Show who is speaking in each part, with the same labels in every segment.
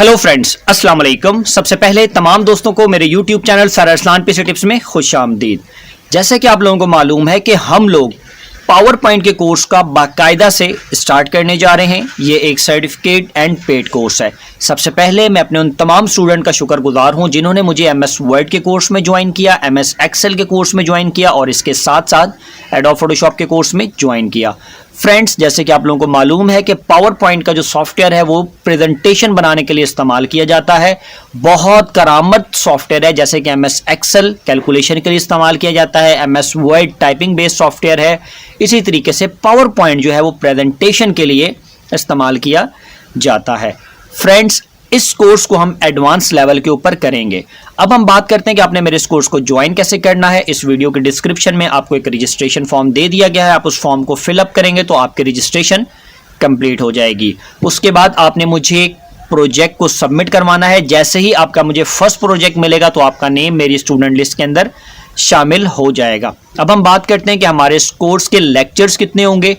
Speaker 1: Hello friends, अस्सलाम वालेकुम। सबसे पहले तमाम दोस्तों को मेरे YouTube channel sir Arsalan PC tips में खुशामदीद। जैसे कि आप लोगों को मालूम है कि हम लोग पावर पॉइंट के कोर्स का बाकायदा से स्टार्ट करने जा रहे हैं। ये एक सर्टिफिकेट एंड पेड कोर्स है। सबसे पहले मैं अपने उन तमाम स्टूडेंट का शुक्रगुजार हूं जिन्होंने मुझे एमएस वर्ड के कोर्स में ज्वाइन किया, एमएस एक्सेल के कोर्स में ज्वाइन किया और इसके साथ साथ एडोब फोटोशॉप के कोर्स में ज्वाइन किया। फ्रेंड्स, जैसे कि आप लोगों को मालूम है कि पावर पॉइंट का जो सॉफ्टवेयर है वो प्रेजेंटेशन बनाने के लिए इस्तेमाल किया जाता है। बहुत करामत सॉफ्टवेयर है। जैसे कि एमएस एक्सेल कैलकुलेशन के लिए इस्तेमाल किया जाता है, MS word typing based software है। इसी तरीके से पावर पॉइंट जो है वो प्रेजेंटेशन के लिए इस्तेमाल किया जाता है। फ्रेंड्स, इस कोर्स को हम एडवांस लेवल के ऊपर करेंगे। अब हम बात करते हैं कि आपने मेरे इस कोर्स को ज्वाइन कैसे करना है। इस वीडियो के डिस्क्रिप्शन में आपको एक रजिस्ट्रेशन फॉर्म दे दिया गया है। आप उस फॉर्म को फिलअप करेंगे तो आपकी रजिस्ट्रेशन कंप्लीट हो जाएगी। उसके बाद आपने मुझे प्रोजेक्ट को सबमिट करवाना है। जैसे ही आपका मुझे फर्स्ट प्रोजेक्ट मिलेगा तो आपका नेम मेरी स्टूडेंट लिस्ट के अंदर शामिल हो जाएगा। अब हम बात करते हैं कि हमारे इस कोर्स के लेक्चर्स कितने होंगे।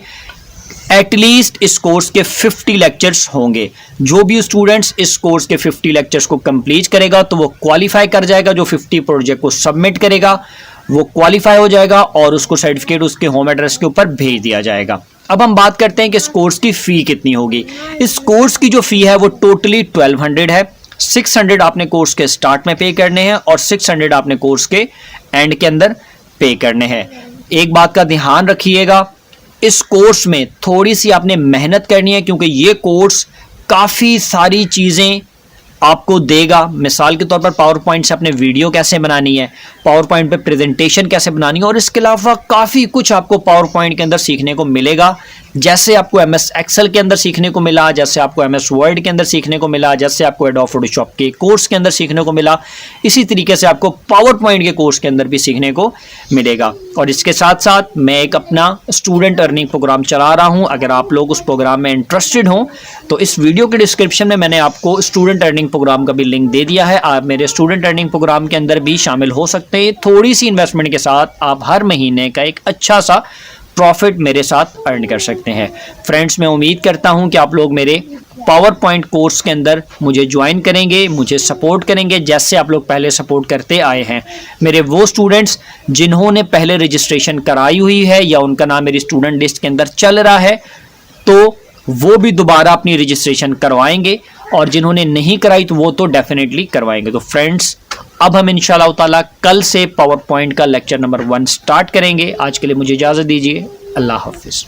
Speaker 1: एटलीस्ट इस कोर्स के 50 लेक्चर्स होंगे। जो भी स्टूडेंट्स इस कोर्स के 50 लेक्चर्स को कंप्लीट करेगा तो वो क्वालिफाई कर जाएगा। जो 50 प्रोजेक्ट को सबमिट करेगा वो क्वालिफाई हो जाएगा और उसको सर्टिफिकेट उसके होम एड्रेस के ऊपर भेज दिया जाएगा। अब हम बात करते हैं कि इस कोर्स की फी कितनी होगी। इस कोर्स की जो फी है वो टोटली 1200 है। 600 आपने कोर्स के स्टार्ट में पे करने हैं और 600 आपने कोर्स के एंड के अंदर पे करने हैं। एक बात का ध्यान रखिएगा, इस कोर्स में थोड़ी सी आपने मेहनत करनी है क्योंकि ये कोर्स काफ़ी सारी चीज़ें आपको देगा। मिसाल के तौर पर पावर पॉइंट से आपने वीडियो कैसे बनानी है, पावर पॉइंट पे प्रेजेंटेशन कैसे बनानी है और इसके अलावा काफ़ी कुछ आपको पावर पॉइंट के अंदर सीखने को मिलेगा। जैसे आपको एमएस एक्सेल के अंदर सीखने को मिला, जैसे आपको एमएस वर्ड के अंदर सीखने को मिला, जैसे आपको एडोब फोटोशॉप के कोर्स के अंदर सीखने को मिला, इसी तरीके से आपको पावर पॉइंट के कोर्स के अंदर भी सीखने को मिलेगा। और इसके साथ साथ मैं एक अपना स्टूडेंट अर्निंग प्रोग्राम चला रहा हूं। अगर आप लोग उस प्रोग्राम में इंटरेस्टेड हों तो इस वीडियो के डिस्क्रिप्शन में मैंने आपको स्टूडेंट अर्निंग प्रोग्राम का भी लिंक दे दिया है। आप मेरे स्टूडेंट अर्निंग प्रोग्राम के अंदर भी शामिल हो सकते हैं। थोड़ी सी इन्वेस्टमेंट के साथ आप हर महीने का एक अच्छा सा प्रॉफिट मेरे साथ अर्न कर सकते हैं। फ्रेंड्स, मैं उम्मीद करता हूं कि आप लोग मेरे पावर पॉइंट कोर्स के अंदर मुझे ज्वाइन करेंगे, मुझे सपोर्ट करेंगे जैसे आप लोग पहले सपोर्ट करते आए हैं। मेरे वो स्टूडेंट्स जिन्होंने पहले रजिस्ट्रेशन कराई हुई है या उनका नाम मेरी स्टूडेंट लिस्ट के अंदर चल रहा है तो वो भी दोबारा अपनी रजिस्ट्रेशन करवाएंगे और जिन्होंने नहीं कराई तो वो तो डेफिनेटली करवाएंगे। तो फ्रेंड्स, अब हम इंशाल्लाह ताला कल से पावर पॉइंट का लेक्चर नंबर 1 स्टार्ट करेंगे। आज के लिए मुझे इजाज़त दीजिए। अल्लाह हाफिज़।